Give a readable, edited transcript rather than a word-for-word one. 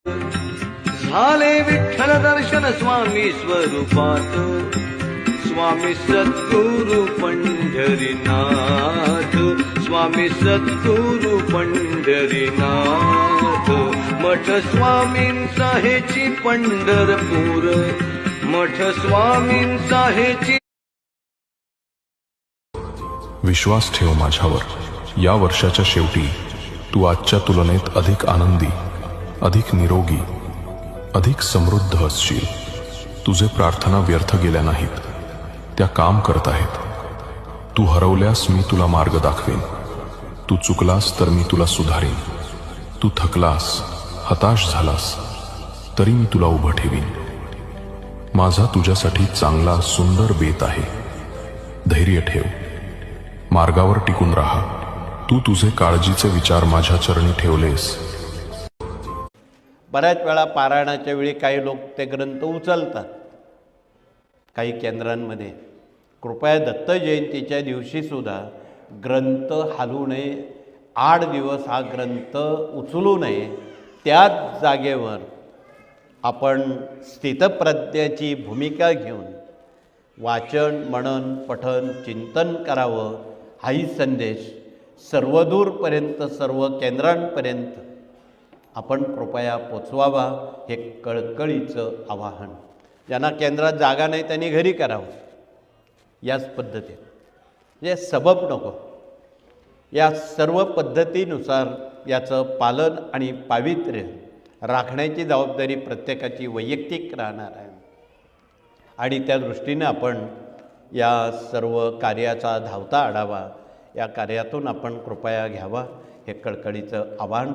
झाले विठ्ठल दर्शन स्वामी स्वरूपात, स्वामी सद्गुरु पंढरीनाथ, स्वामी सद्गुरु पंढरीनाथ। मठ स्वामींचा हेची पंढरपूर, मठ स्वामींचा हेची। विश्वास ठेव माझ्यावर, या वर्षाच्या शेवटी तू आजच्या तुलनेत अधिक आनंदी, अधिक निरोगी, अधिक समृद्ध असशील। तुझे प्रार्थना व्यर्थ गेल्या नाहीत, त्या काम करत आहेत। तू हरवल्यास मी तुला मार्ग दाखवेन, तू चुकलास तर मी तुला सुधारेन, तू थकलास, हताश झालास तरी मी तुला उभं ठेवीन। माझा तुझ्यासाठी चांगला सुंदर बेत आहे, धैर्य ठेव, मार्गावर टिकून राहा। तू तुझे काळजीचे विचार माझ्या चरणी ठेवलेस। बऱ्याच वेळा पारायणाच्या वेळी काही लोक ते ग्रंथ उचलतात काही केंद्रांमध्ये। कृपया दत्त जयंतीच्या दिवशीसुद्धा ग्रंथ हलवू नये, 8 दिवस हा ग्रंथ उचलू नये। त्याच जागेवर आपण स्थितप्रज्ञाची भूमिका घेऊन वाचन, मनन, पठन, चिंतन करावं, हाही संदेश सर्वदूरपर्यंत, सर्व केंद्रांपर्यंत आपण कृपया पोचवावा, हे कळकळीचं आवाहन। ज्यांना केंद्रात जागा नाही त्यांनी घरी करावं, याच पद्धतीत, म्हणजे सबब नको। या सर्व पद्धतीनुसार याचं पालन आणि पावित्र्य राखण्याची जबाबदारी प्रत्येकाची वैयक्तिक राहणार आहे। आणि त्या दृष्टीने आपण या सर्व कार्याचा धावता आढावा या कार्यातून आपण कृपया घ्यावा, हे कळकळीचं आवाहन